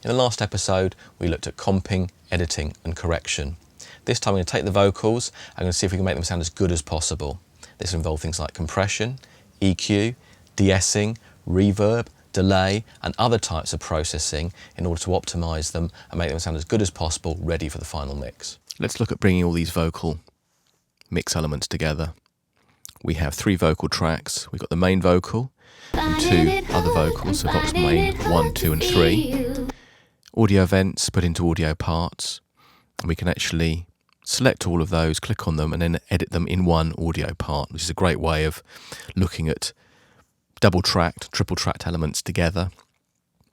In the last episode, we looked at comping, editing and correction. This time I'm going to take the vocals, I'm going to see if we can make them sound as good as possible. This will involve things like compression, EQ, de-essing, reverb, delay and other types of processing in order to optimise them and make them sound as good as possible, ready for the final mix. Let's look at bringing all these vocal mix elements together. We have 3 vocal tracks. We've got the main vocal and 2 other vocals, so Vox main 1, 2 and 3. Audio events put into audio parts. And we can actually select all of those, click on them and then edit them in one audio part, which is a great way of looking at double-tracked, triple-tracked elements together.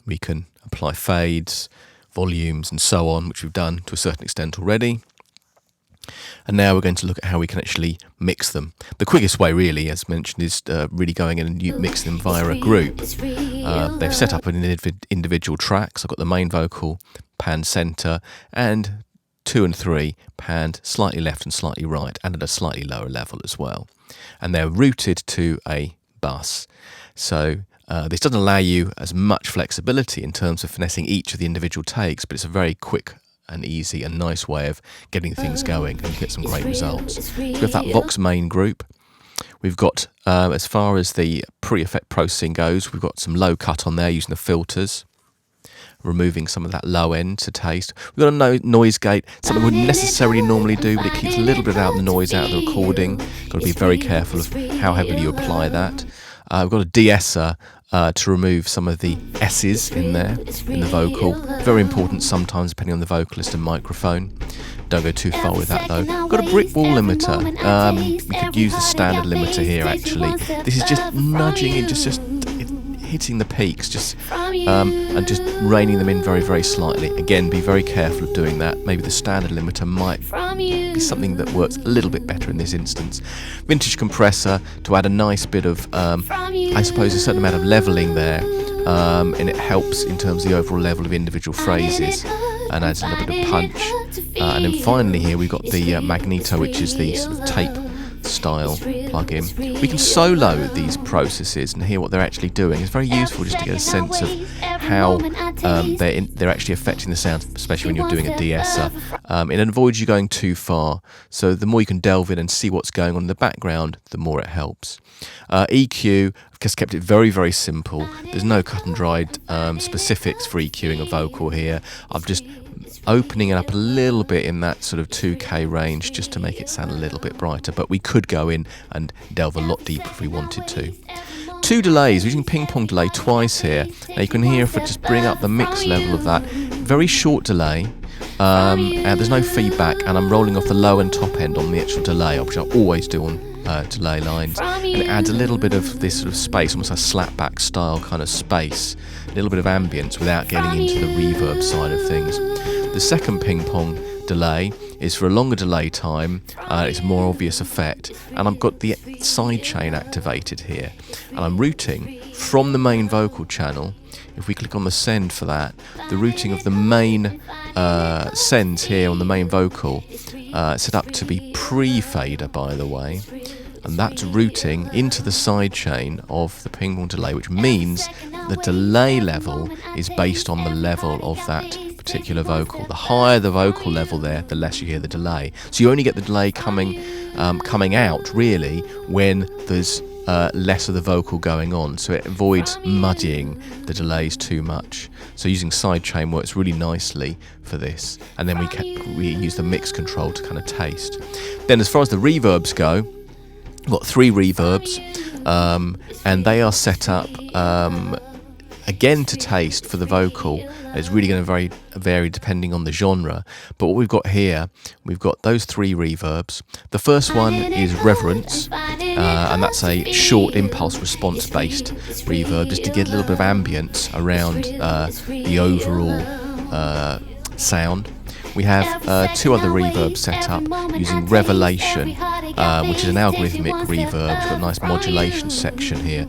We can apply fades, volumes and so on, which we've done to a certain extent already. And now we're going to look at how we can actually mix them. The quickest way really, as mentioned, is really going in and mixing them via a group. They've set up an individual tracks. I've got the main vocal panned centre and 2 and 3 panned slightly left and slightly right and at a slightly lower level as well. And they're routed to a bus. So this doesn't allow you as much flexibility in terms of finessing each of the individual takes, but it's a very quick and easy and nice way of getting things going and you get some great results. So we have that Vox main group. We've got, as far as the pre-effect processing goes, we've got some low cut on there using the filters, removing some of that low end to taste. We've got a noise gate, something we wouldn't necessarily normally do, but it keeps a little bit out of the noise out of the recording. Got to be very careful of how heavily you apply that. We've got a de-esser to remove some of the S's in there, in the vocal. Very important sometimes depending on the vocalist and microphone. Don't go too far with that though. Got a brick wall limiter. We could use the standard limiter here actually. This is just nudging and just hitting the peaks and just reining them in very, very slightly. Again, be very careful of doing that. Maybe the standard limiter might be something that works a little bit better in this instance. Vintage compressor to add a nice bit of, I suppose, a certain amount of levelling there, and it helps in terms of the overall level of individual phrases and adds a little bit of punch. And then finally here we've got the magneto, which is the sort of tape style plug-in. We can solo these processes and hear what they're actually doing. It's very useful just to get a sense of how they're actually affecting the sound, especially when you're doing a de-esser. It avoids you going too far, so the more you can delve in and see what's going on in the background, the more it helps. EQ, I've just kept it very, very simple. There's no cut and dried specifics for EQing a vocal here. I've just opening it up a little bit in that sort of 2K range just to make it sound a little bit brighter, but we could go in and delve a lot deeper if we wanted to. 2 delays, we're using ping pong delay twice here. Now you can hear if I just bring up the mix level of that, very short delay, and there's no feedback, and I'm rolling off the low and top end on the actual delay, which I always do on delay lines, and it adds a little bit of this sort of space, almost a slapback style kind of space, a little bit of ambience without getting into the reverb side of things. The second ping pong delay is for a longer delay time, it's a more obvious effect, and I've got the sidechain activated here, and I'm routing from the main vocal channel. If we click on the send for that, the routing of the main sends here on the main vocal set up to be pre-fader, by the way, and that's routing into the sidechain of the ping pong delay, which means the delay level is based on the level of that particular vocal. The higher the vocal level there, the less you hear the delay. So you only get the delay coming out really when there's less of the vocal going on, so it avoids muddying the delays too much. So using sidechain works really nicely for this, and then we use the mix control to kind of taste. Then as far as the reverbs go, we've got 3 reverbs, and they are set up again to taste for the vocal. It's really going to vary depending on the genre, but what we've got here, we've got those 3 reverbs. The first one is Reverence, and that's a short impulse response based reverb, just to get a little bit of ambience around the overall sound. We have 2 other reverbs set up using Revelation, which is an algorithmic reverb. It's got a nice modulation section here.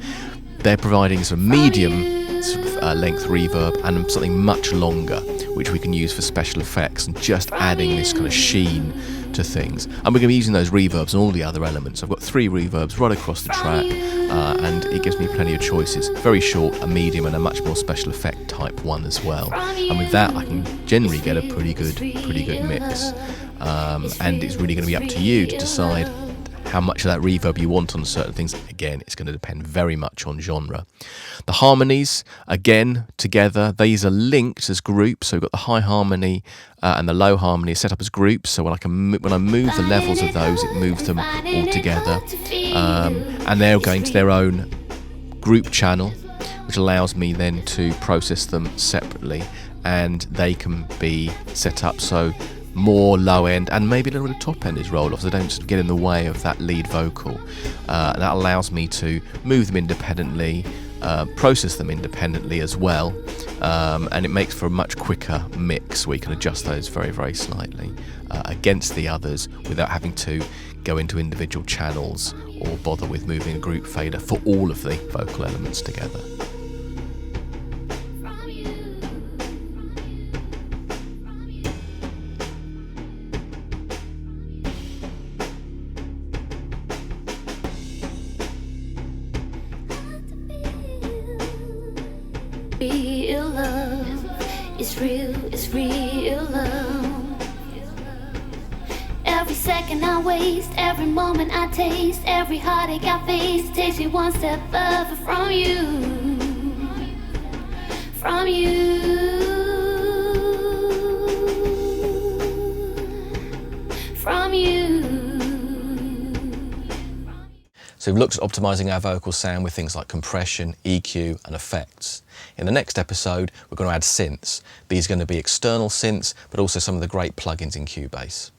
They're providing some medium sort of length reverb and something much longer, which we can use for special effects and just adding this kind of sheen to things. And we're going to be using those reverbs and all the other elements. I've got 3 reverbs right across the track, and it gives me plenty of choices. Very short, a medium, and a much more special effect type one as well. And with that, I can generally get a pretty good mix. And it's really going to be up to you to decide how much of that reverb you want on certain things. Again, it's going to depend very much on genre. The harmonies, again, together, these are linked as groups. So we've got the high harmony and the low harmony set up as groups. So when I move the levels of those, it moves them all together. And they're going to their own group channel, which allows me then to process them separately, and they can be set up so more low end and maybe a little bit of top end is rolled off, so they don't get in the way of that lead vocal. And that allows me to move them independently, process them independently as well, and it makes for a much quicker mix where you can adjust those very, very slightly against the others without having to go into individual channels or bother with moving a group fader for all of the vocal elements together. Real love is real, it's real love. Every second I waste, every moment I taste, every heartache I face takes me one step further from you, from you, from you. So we've looked at optimizing our vocal sound with things like compression, EQ and effects. In the next episode, we're going to add synths. These are going to be external synths, but also some of the great plugins in Cubase.